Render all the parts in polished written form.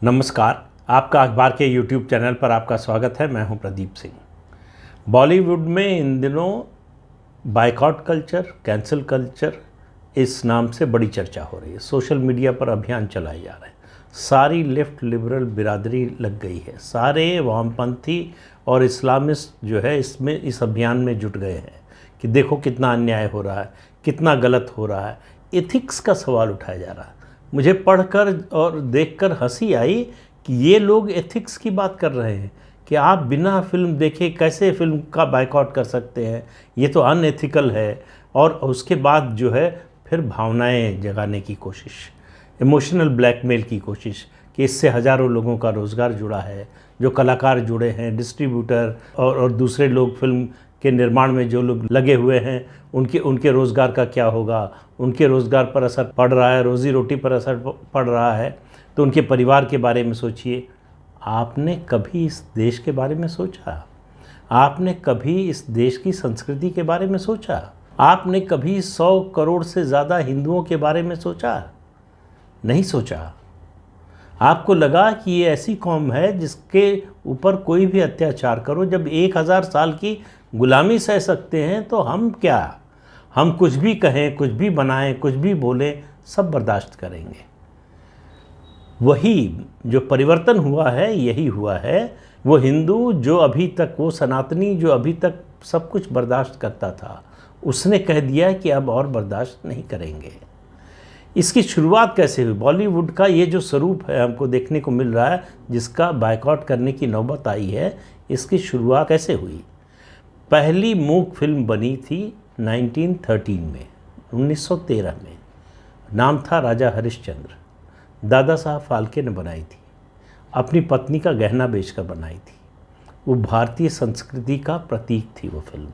नमस्कार, आपका अखबार के YouTube चैनल पर आपका स्वागत है। मैं हूं प्रदीप सिंह। बॉलीवुड में इन दिनों बायकॉट कल्चर, कैंसिल कल्चर इस नाम से बड़ी चर्चा हो रही है। सोशल मीडिया पर अभियान चलाए जा रहे हैं। सारी लेफ्ट लिबरल बिरादरी लग गई है। सारे वामपंथी और इस्लामिस्ट जो है इसमें इस अभियान में जुट गए हैं कि देखो कितना अन्याय हो रहा है, कितना गलत हो रहा है। एथिक्स का सवाल उठाया जा रहा है। मुझे पढ़कर और देखकर हंसी आई कि ये लोग एथिक्स की बात कर रहे हैं कि आप बिना फिल्म देखे कैसे फिल्म का बायकॉट कर सकते हैं, ये तो अनएथिकल है। और उसके बाद जो है फिर भावनाएं जगाने की कोशिश, इमोशनल ब्लैकमेल की कोशिश कि इससे हज़ारों लोगों का रोज़गार जुड़ा है, जो कलाकार जुड़े हैं, डिस्ट्रीब्यूटर और दूसरे लोग फिल्म के निर्माण में जो लोग लगे हुए हैं उनके रोज़गार का क्या होगा, उनके रोज़गार पर असर पड़ रहा है, रोज़ी रोटी पर असर पड़ रहा है, तो उनके परिवार के बारे में सोचिए। आपने कभी इस देश के बारे में सोचा? आपने कभी इस देश की संस्कृति के बारे में सोचा? आपने कभी 100 करोड़ से ज़्यादा हिंदुओं के बारे में सोचा? नहीं सोचा। आपको लगा कि ये ऐसी कौम है जिसके ऊपर कोई भी अत्याचार करो, जब 1000 साल की गुलामी सह सकते हैं तो हम क्या, हम कुछ भी कहें, कुछ भी बनाएं, कुछ भी बोलें, सब बर्दाश्त करेंगे। वही जो परिवर्तन हुआ है यही हुआ है। वो हिंदू जो अभी तक, वो सनातनी जो अभी तक सब कुछ बर्दाश्त करता था, उसने कह दिया कि अब और बर्दाश्त नहीं करेंगे। इसकी शुरुआत कैसे हुई? बॉलीवुड का ये जो स्वरूप है हमको देखने को मिल रहा है, जिसका बायकॉट करने की नौबत आई है, इसकी शुरुआत कैसे हुई? पहली मूक फिल्म बनी थी 1913 में, 1913 में। नाम था राजा हरिश्चंद्र। दादा साहब फाल्के ने बनाई थी। अपनी पत्नी का गहना बेचकर बनाई थी। वो भारतीय संस्कृति का प्रतीक थी वो फिल्म।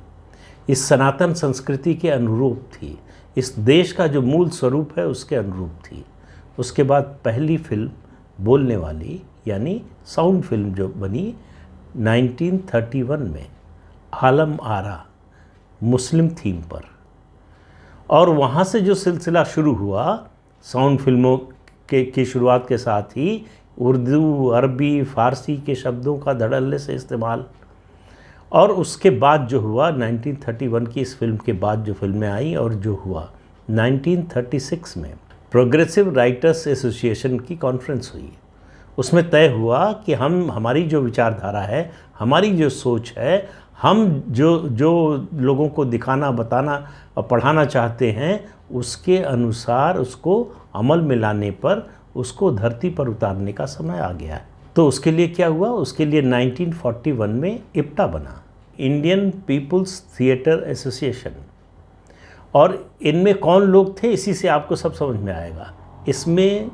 इस सनातन संस्कृति के अनुरूप थी। इस देश का जो मूल स्वरूप है उसके अनुरूप थी। उसके बाद पहली फिल्म बोलने वाली यानी साउंड फिल्म जो बनी 1931 में, आलम आरा, मुस्लिम थीम पर। और वहाँ से जो सिलसिला शुरू हुआ, साउंड फिल्मों की शुरुआत के साथ ही उर्दू, अरबी, फ़ारसी के शब्दों का धड़ल्ले से इस्तेमाल। और उसके बाद जो हुआ 1931 की इस फिल्म के बाद जो फिल्में आई और जो हुआ 1936 में प्रोग्रेसिव राइटर्स एसोसिएशन की कॉन्फ्रेंस हुई। उसमें तय हुआ कि हमारी जो विचारधारा है, हमारी जो सोच है, हम जो लोगों को दिखाना, बताना और पढ़ाना चाहते हैं, उसके अनुसार उसको अमल में लाने पर उसको धरती पर उतारने का समय आ गया है। तो उसके लिए क्या हुआ? उसके लिए 1941 में इप्टा बना, इंडियन पीपुल्स थिएटर एसोसिएशन। और इनमें कौन लोग थे, इसी से आपको सब समझ में आएगा। इसमें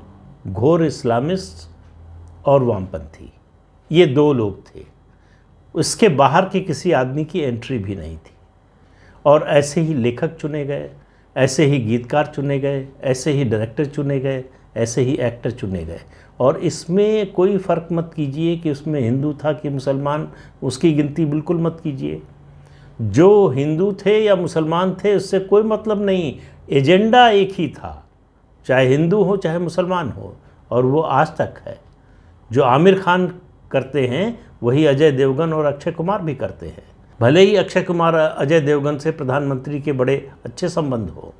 घोर इस्लामिस्ट और वामपंथी, ये दो लोग थे। उसके बाहर के किसी आदमी की एंट्री भी नहीं थी। और ऐसे ही लेखक चुने गए, ऐसे ही गीतकार चुने गए, ऐसे ही डायरेक्टर चुने गए, ऐसे ही एक्टर चुने गए। और इसमें कोई फ़र्क मत कीजिए कि उसमें हिंदू था कि मुसलमान, उसकी गिनती बिल्कुल मत कीजिए। जो हिंदू थे या मुसलमान थे उससे कोई मतलब नहीं, एजेंडा एक ही था, चाहे हिंदू हो चाहे मुसलमान हो। और वो आज तक है। जो आमिर खान करते हैं वही अजय देवगन और अक्षय कुमार भी करते हैं। भले ही अक्षय कुमार अजय देवगन से प्रधानमंत्री के बड़े अच्छे संबंध हो,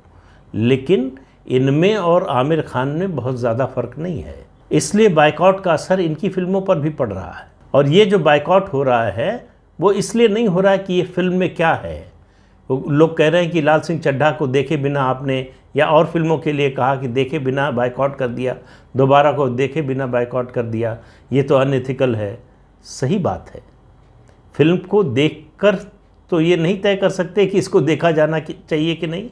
लेकिन इनमें और आमिर खान में बहुत ज़्यादा फ़र्क नहीं है। इसलिए बायकॉट का असर इनकी फिल्मों पर भी पड़ रहा है। और ये जो बायकॉट हो रहा है वो इसलिए नहीं हो रहा है कि ये फिल्म में क्या है। लोग कह रहे हैं कि लाल सिंह चड्ढा को देखे बिना आपने, या और फिल्मों के लिए कहा कि देखे बिना बायकॉट कर दिया, दोबारा को देखे बिना बायकॉट कर दिया, ये तो अनएथिकल है। सही बात है। फिल्म को देखकर तो ये नहीं तय कर सकते कि इसको देखा जाना चाहिए कि नहीं।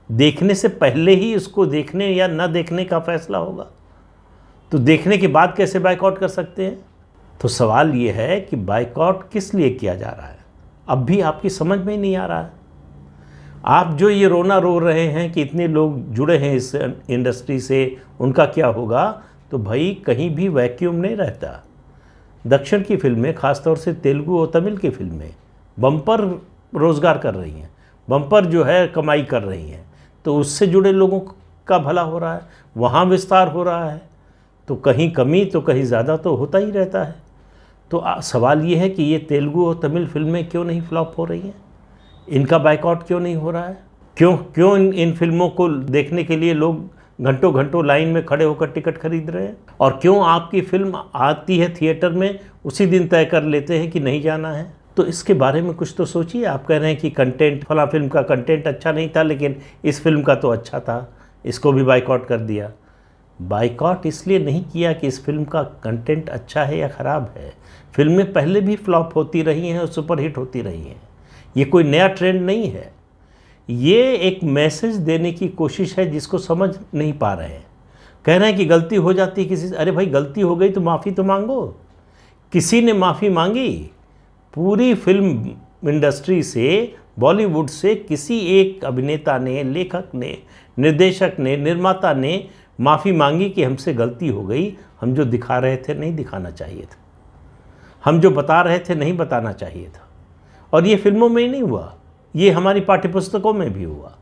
देखने से पहले ही इसको देखने या न देखने का फैसला होगा। तो देखने के बाद कैसे बायकॉट कर सकते हैं? तो सवाल ये है कि बायकॉट किस लिए किया जा रहा है, अब भी आपकी समझ में ही नहीं आ रहा है। आप जो ये रोना रो रहे हैं कि इतने लोग जुड़े हैं इस इंडस्ट्री से, उनका क्या होगा, तो भाई कहीं भी वैक्यूम नहीं रहता। दक्षिण की फिल्में, ख़ासतौर से तेलुगु और तमिल की फिल्में बम्पर रोज़गार कर रही हैं, बम्पर जो है कमाई कर रही हैं। तो उससे जुड़े लोगों का भला हो रहा है, वहाँ विस्तार हो रहा है। तो कहीं कमी तो कहीं ज़्यादा तो होता ही रहता है। तो सवाल ये है कि ये तेलुगु और तमिल फिल्में क्यों नहीं फ्लॉप हो रही हैं, इनका बाइकआउट क्यों नहीं हो रहा है, क्यों इन फिल्मों को देखने के लिए लोग घंटों घंटों लाइन में खड़े होकर टिकट खरीद रहे हैं, और क्यों आपकी फिल्म आती है थिएटर में उसी दिन तय कर लेते हैं कि नहीं जाना है। तो इसके बारे में कुछ तो सोचिए। आप कह रहे हैं कि कंटेंट, फला फिल्म का कंटेंट अच्छा नहीं था, लेकिन इस फिल्म का तो अच्छा था, इसको भी बाइकआउट कर दिया। बाइकआउट इसलिए नहीं किया कि इस फिल्म का कंटेंट अच्छा है या ख़राब है। फिल्में पहले भी फ्लॉप होती रही हैं और सुपरहिट होती रही हैं, ये कोई नया ट्रेंड नहीं है। ये एक मैसेज देने की कोशिश है जिसको समझ नहीं पा रहे हैं। कह रहे हैं कि गलती हो जाती है किसी से, अरे भाई गलती हो गई तो माफ़ी तो मांगो। किसी ने माफ़ी मांगी? पूरी फिल्म इंडस्ट्री से, बॉलीवुड से किसी एक अभिनेता ने, लेखक ने, निर्देशक ने, निर्माता ने माफ़ी मांगी कि हमसे गलती हो गई, हम जो दिखा रहे थे नहीं दिखाना चाहिए था, हम जो बता रहे थे नहीं बताना चाहिए था। और ये फिल्मों में ही नहीं हुआ, ये हमारी पाठ्यपुस्तकों में भी हुआ।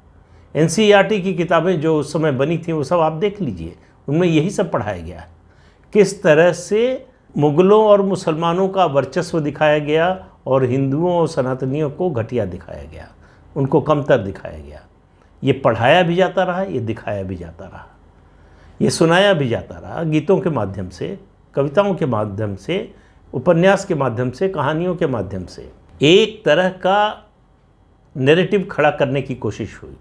NCERT की किताबें जो उस समय बनी थी वो सब आप देख लीजिए, उनमें यही सब पढ़ाया गया है। किस तरह से मुग़लों और मुसलमानों का वर्चस्व दिखाया गया और हिंदुओं और सनातनियों को घटिया दिखाया गया, उनको कमतर दिखाया गया। ये पढ़ाया भी जाता रहा, ये दिखाया भी जाता रहा, ये सुनाया भी जाता रहा, गीतों के माध्यम से, कविताओं के माध्यम से, उपन्यास के माध्यम से, कहानियों के माध्यम से। एक तरह का नैरेटिव खड़ा करने की कोशिश हुई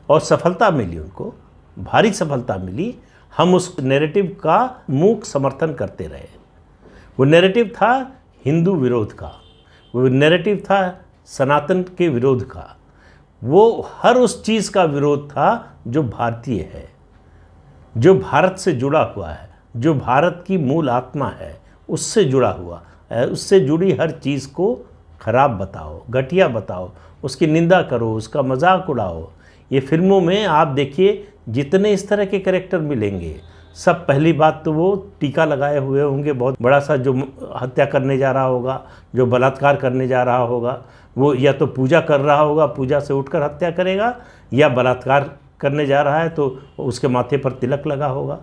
और सफलता मिली, उनको भारी सफलता मिली। हम उस नैरेटिव का मूक समर्थन करते रहे। वो नैरेटिव था हिंदू विरोध का, वो नैरेटिव था सनातन के विरोध का, वो हर उस चीज़ का विरोध था जो भारतीय है, जो भारत से जुड़ा हुआ है, जो भारत की मूल आत्मा है, उससे जुड़ा हुआ है। उससे जुड़ी हर चीज़ को खराब बताओ, घटिया बताओ, उसकी निंदा करो, उसका मजाक उड़ाओ। ये फिल्मों में आप देखिए जितने इस तरह के कैरेक्टर मिलेंगे, सब पहली बात तो वो टीका लगाए हुए होंगे, बहुत बड़ा सा, जो हत्या करने जा रहा होगा, जो बलात्कार करने जा रहा होगा, वो या तो पूजा कर रहा होगा, पूजा से उठकर हत्या करेगा, या बलात्कार करने जा रहा है तो उसके माथे पर तिलक लगा होगा।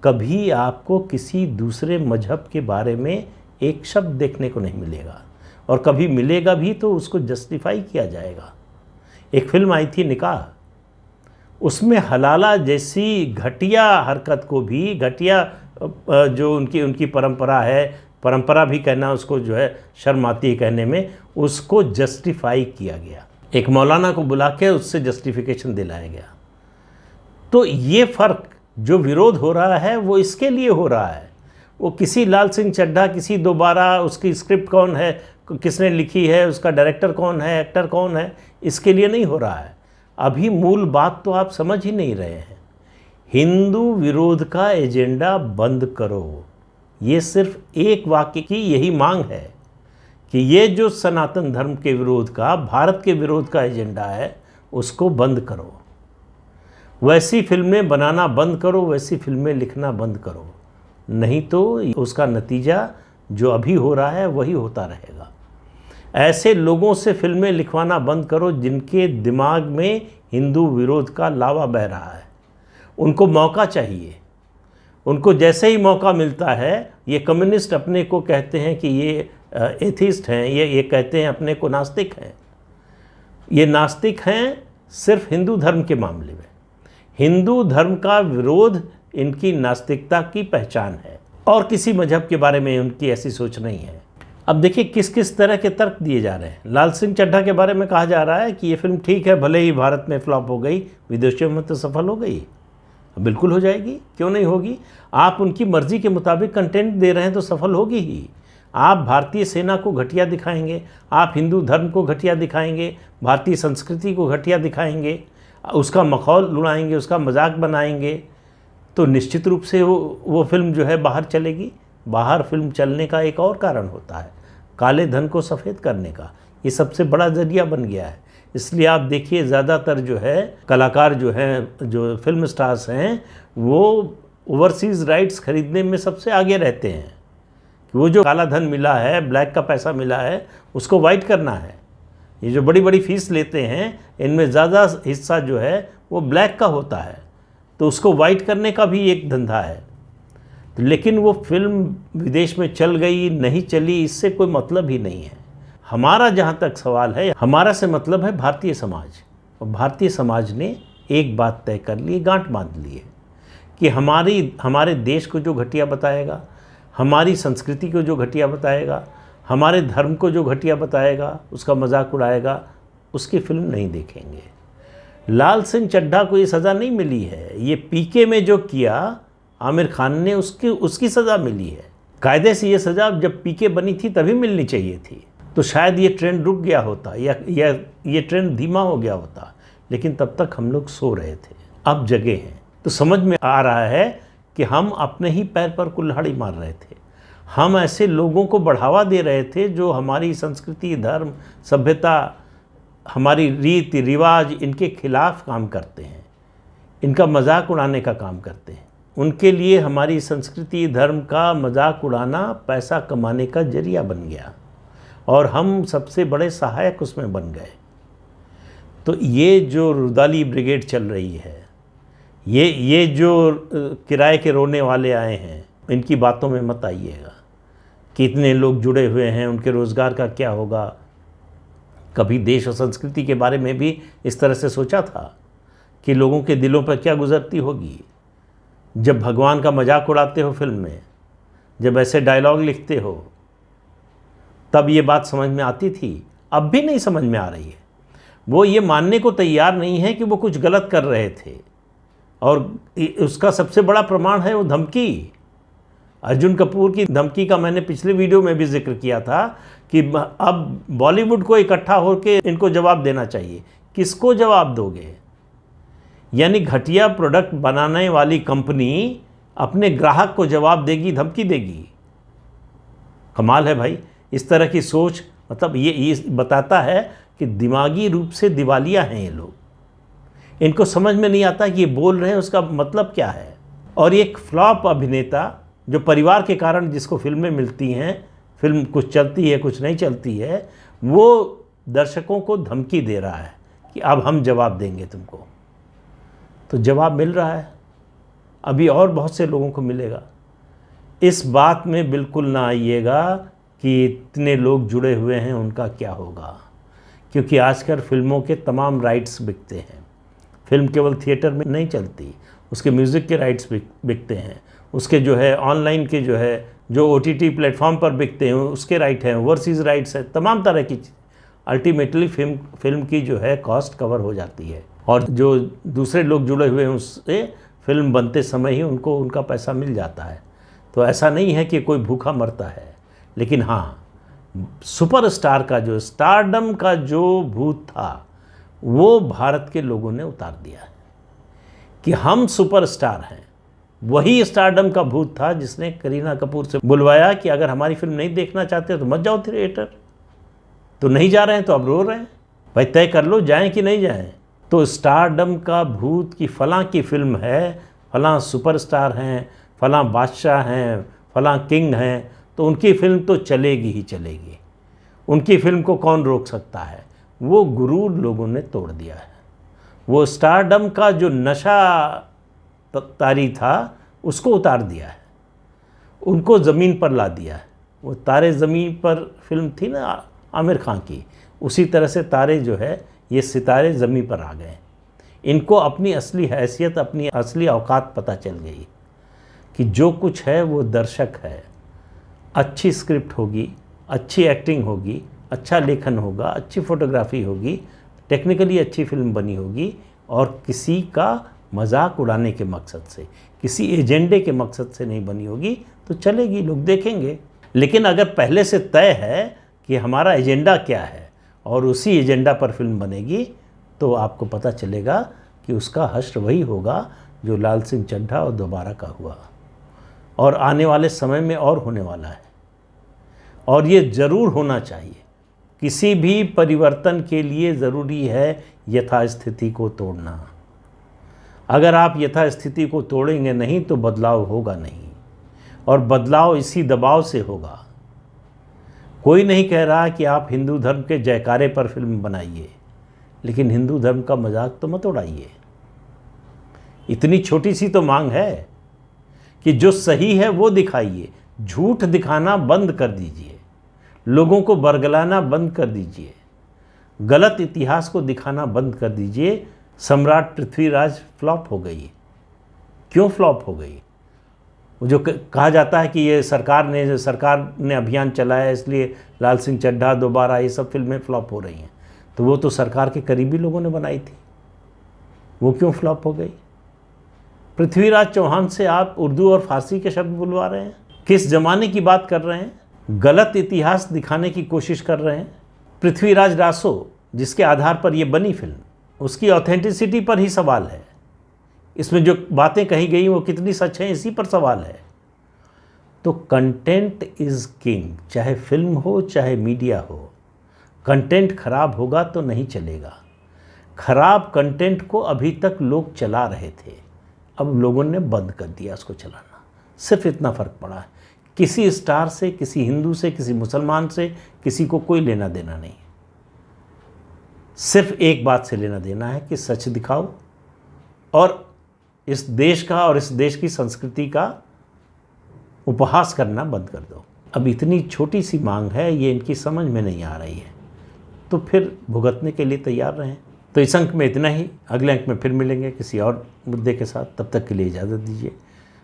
कभी आपको किसी दूसरे मजहब के बारे में एक शब्द देखने को नहीं मिलेगा, और कभी मिलेगा भी तो उसको जस्टिफाई किया जाएगा। एक फिल्म आई थी निकाह, उसमें हलाला जैसी घटिया हरकत को भी, घटिया जो उनकी परंपरा है, परंपरा भी कहना उसको जो है शर्म आती है कहने में, उसको जस्टिफाई किया गया। एक मौलाना को बुला के उससे जस्टिफिकेशन दिलाया गया। तो ये फ़र्क जो विरोध हो रहा है वो इसके लिए हो रहा है। वो किसी लाल सिंह चड्ढा, किसी दोबारा उसकी स्क्रिप्ट कौन है, किसने लिखी है, उसका डायरेक्टर कौन है, एक्टर कौन है, इसके लिए नहीं हो रहा है। अभी मूल बात तो आप समझ ही नहीं रहे हैं। हिंदू विरोध का एजेंडा बंद करो। ये सिर्फ एक वाक्य की यही मांग है कि ये जो सनातन धर्म के विरोध का, भारत के विरोध का एजेंडा है, उसको बंद करो। वैसी फिल्में बनाना बंद करो, वैसी फिल्में लिखना बंद करो, नहीं तो उसका नतीजा जो अभी हो रहा है वही होता रहेगा। ऐसे लोगों से फिल्में लिखवाना बंद करो जिनके दिमाग में हिंदू विरोध का लावा बह रहा है। उनको मौका चाहिए। उनको जैसे ही मौका मिलता है, ये कम्युनिस्ट अपने को कहते हैं कि ये एथिस्ट हैं, ये कहते हैं अपने को नास्तिक हैं। ये नास्तिक हैं सिर्फ हिंदू धर्म के मामले में। हिंदू धर्म का विरोध इनकी नास्तिकता की पहचान है, और किसी मजहब के बारे में उनकी ऐसी सोच नहीं है। अब देखिए किस किस तरह के तर्क दिए जा रहे हैं। लाल सिंह चड्ढा के बारे में कहा जा रहा है कि ये फिल्म ठीक है, भले ही भारत में फ्लॉप हो गई, विदेशों में तो सफल हो गई। बिल्कुल हो जाएगी, क्यों नहीं होगी। आप उनकी मर्ज़ी के मुताबिक कंटेंट दे रहे हैं तो सफल होगी ही। आप भारतीय सेना को घटिया दिखाएंगे, आप हिंदू धर्म को घटिया दिखाएंगे, भारतीय संस्कृति को घटिया दिखाएंगे, उसका मखौल उड़ाएंगे, उसका मजाक बनाएंगे, तो निश्चित रूप से वो फिल्म जो है बाहर चलेगी। बाहर फिल्म चलने का एक और कारण होता है, काले धन को सफ़ेद करने का। ये सबसे बड़ा ज़रिया बन गया है। इसलिए आप देखिए ज़्यादातर जो है कलाकार जो हैं, जो फिल्म स्टार्स हैं, वो ओवरसीज़ राइट्स खरीदने में सबसे आगे रहते हैं कि वो जो काला धन मिला है, ब्लैक का पैसा मिला है, उसको वाइट करना है। ये जो बड़ी बड़ी फीस लेते हैं, इनमें ज़्यादा हिस्सा जो है वो ब्लैक का होता है, तो उसको वाइट करने का भी एक धंधा है। तो लेकिन वो फिल्म विदेश में चल गई नहीं चली, इससे कोई मतलब ही नहीं है। हमारा जहाँ तक सवाल है, हमारा से मतलब है भारतीय समाज। और भारतीय समाज ने एक बात तय कर ली, गांठ बांध ली है कि हमारे देश को जो घटिया बताएगा, हमारी संस्कृति को जो घटिया बताएगा, हमारे धर्म को जो घटिया बताएगा, उसका मजाक उड़ाएगा, उसकी फिल्म नहीं देखेंगे। लाल सिंह चड्ढा को ये सज़ा नहीं मिली है, ये पीके में जो किया आमिर खान ने उसकी सज़ा मिली है। कायदे से ये सज़ा जब पीके बनी थी तभी मिलनी चाहिए थी, तो शायद ये ट्रेंड रुक गया होता या ये ट्रेंड धीमा हो गया होता, लेकिन तब तक हम लोग सो रहे थे। अब जगे हैं तो समझ में आ रहा है कि हम अपने ही पैर पर कुल्हाड़ी मार रहे थे। हम ऐसे लोगों को बढ़ावा दे रहे थे जो हमारी संस्कृति, धर्म, सभ्यता, हमारी रीति रिवाज, इनके खिलाफ काम करते हैं, इनका मजाक उड़ाने का काम करते हैं। उनके लिए हमारी संस्कृति, धर्म का मजाक उड़ाना पैसा कमाने का जरिया बन गया और हम सबसे बड़े सहायक उसमें बन गए। तो ये जो रुदाली ब्रिगेड चल रही है, ये जो किराए के रोने वाले आए हैं, इनकी बातों में मत आइएगा कि इतने लोग जुड़े हुए हैं, उनके रोज़गार का क्या होगा। कभी देश और संस्कृति के बारे में भी इस तरह से सोचा था कि लोगों के दिलों पर क्या गुजरती होगी। जब भगवान का मजाक उड़ाते हो फिल्म में, जब ऐसे डायलॉग लिखते हो, तब ये बात समझ में आती थी, अब भी नहीं समझ में आ रही है। वो ये मानने को तैयार नहीं है कि वो कुछ गलत कर रहे थे, और उसका सबसे बड़ा प्रमाण है वो धमकी। अर्जुन कपूर की धमकी का मैंने पिछले वीडियो में भी जिक्र किया था कि अब बॉलीवुड को इकट्ठा होकर इनको जवाब देना चाहिए। किसको जवाब दोगे? यानी घटिया प्रोडक्ट बनाने वाली कंपनी अपने ग्राहक को जवाब देगी, धमकी देगी? कमाल है भाई। इस तरह की सोच, मतलब ये बताता है कि दिमागी रूप से दिवालिया हैं ये लोग। इनको समझ में नहीं आता कि ये बोल रहे हैं उसका मतलब क्या है। और एक फ्लॉप अभिनेता जो परिवार के कारण जिसको फिल्में मिलती हैं, फिल्म कुछ चलती है कुछ नहीं चलती है, वो दर्शकों को धमकी दे रहा है कि अब हम जवाब देंगे तुमको। तो जवाब मिल रहा है, अभी और बहुत से लोगों को मिलेगा। इस बात में बिल्कुल ना आइएगा कि इतने लोग जुड़े हुए हैं उनका क्या होगा, क्योंकि आजकल फिल्मों के तमाम राइट्स बिकते हैं। फिल्म केवल थिएटर में नहीं चलती, उसके म्यूज़िक के राइट्स बिकते हैं, उसके जो है ऑनलाइन के जो OTT प्लेटफॉर्म पर बिकते हैं उसके राइट हैं, ओवरसीज़ राइट्स हैं, तमाम तरह की चीज़। अल्टीमेटली फिल्म की जो है कॉस्ट कवर हो जाती है, और जो दूसरे लोग जुड़े हुए हैं उससे फिल्म बनते समय ही उनको उनका पैसा मिल जाता है। तो ऐसा नहीं है कि कोई भूखा मरता है। लेकिन हाँ, सुपरस्टार का जो स्टारडम का जो भूत था वो भारत के लोगों ने उतार दिया है कि हम सुपरस्टार हैं। वही स्टारडम का भूत था जिसने करीना कपूर से बुलवाया कि अगर हमारी फिल्म नहीं देखना चाहते तो मत जाओ थिएटर। तो नहीं जा रहे हैं तो अब रो रहे हैं, भाई तय कर लो जाएं कि नहीं जाएं। तो स्टारडम का भूत की फलां की फिल्म है, फलां सुपरस्टार हैं, फलां बादशाह हैं, फलां किंग हैं, तो उनकी फिल्म तो चलेगी ही चलेगी। उनकी फिल्म को कौन रोक सकता है? वो गुरूर लोगों ने तोड़ दिया है। वो स्टारडम का जो नशा तारी था उसको उतार दिया है, उनको ज़मीन पर ला दिया है। वो तारे ज़मीन पर फिल्म थी ना आमिर खान की, उसी तरह से तारे जो है ये सितारे ज़मीन पर आ गए। इनको अपनी असली हैसियत, अपनी असली औकात पता चल गई कि जो कुछ है वो दर्शक है। अच्छी स्क्रिप्ट होगी, अच्छी एक्टिंग होगी, अच्छा लेखन होगा, अच्छी फोटोग्राफी होगी, टेक्निकली अच्छी फिल्म बनी होगी, और किसी का मजाक उड़ाने के मकसद से, किसी एजेंडे के मकसद से नहीं बनी होगी, तो चलेगी, लोग देखेंगे। लेकिन अगर पहले से तय है कि हमारा एजेंडा क्या है और उसी एजेंडा पर फिल्म बनेगी, तो आपको पता चलेगा कि उसका हश्र वही होगा जो लाल सिंह चड्ढा और दोबारा का हुआ, और आने वाले समय में और होने वाला है। और ये ज़रूर होना चाहिए। किसी भी परिवर्तन के लिए ज़रूरी है यथास्थिति को तोड़ना। अगर आप यथास्थिति को तोड़ेंगे नहीं तो बदलाव होगा नहीं, और बदलाव इसी दबाव से होगा। कोई नहीं कह रहा कि आप हिंदू धर्म के जयकारे पर फिल्म बनाइए, लेकिन हिंदू धर्म का मजाक तो मत उड़ाइए। इतनी छोटी सी तो मांग है कि जो सही है वो दिखाइए, झूठ दिखाना बंद कर दीजिए, लोगों को बरगलाना बंद कर दीजिए, गलत इतिहास को दिखाना बंद कर दीजिए। सम्राट पृथ्वीराज फ्लॉप हो गई। क्यों फ्लॉप हो गई? जो कहा जाता है कि ये सरकार ने अभियान चलाया इसलिए लाल सिंह चड्ढा, दोबारा, ये सब फिल्में फ्लॉप हो रही हैं, तो वो तो सरकार के करीबी लोगों ने बनाई थी, वो क्यों फ्लॉप हो गई? पृथ्वीराज चौहान से आप उर्दू और फारसी के शब्द बुलवा रहे हैं, किस ज़माने की बात कर रहे हैं, गलत इतिहास दिखाने की कोशिश कर रहे हैं। पृथ्वीराज रासो जिसके आधार पर ये बनी फिल्म, उसकी ऑथेंटिसिटी पर ही सवाल है। इसमें जो बातें कही गई वो कितनी सच हैं, इसी पर सवाल है। तो कंटेंट इज़ किंग, चाहे फिल्म हो चाहे मीडिया हो। कंटेंट खराब होगा तो नहीं चलेगा। खराब कंटेंट को अभी तक लोग चला रहे थे, अब लोगों ने बंद कर दिया उसको चलाना। सिर्फ इतना फ़र्क पड़ा है। किसी स्टार से, किसी हिंदू से, किसी मुसलमान से किसी को कोई लेना देना नहीं। सिर्फ एक बात से लेना देना है कि सच दिखाओ और इस देश का और इस देश की संस्कृति का उपहास करना बंद कर दो। अब इतनी छोटी सी मांग है, ये इनकी समझ में नहीं आ रही है, तो फिर भुगतने के लिए तैयार रहें। तो इस अंक में इतना ही। अगले अंक में फिर मिलेंगे किसी और मुद्दे के साथ। तब तक के लिए इजाज़त दीजिए।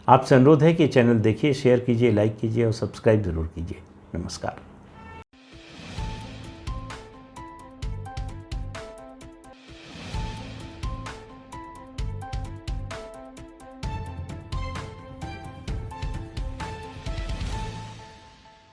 आपसे अनुरोध है कि चैनल देखिए, शेयर कीजिए, लाइक कीजिए और सब्सक्राइब ज़रूर कीजिए। नमस्कार।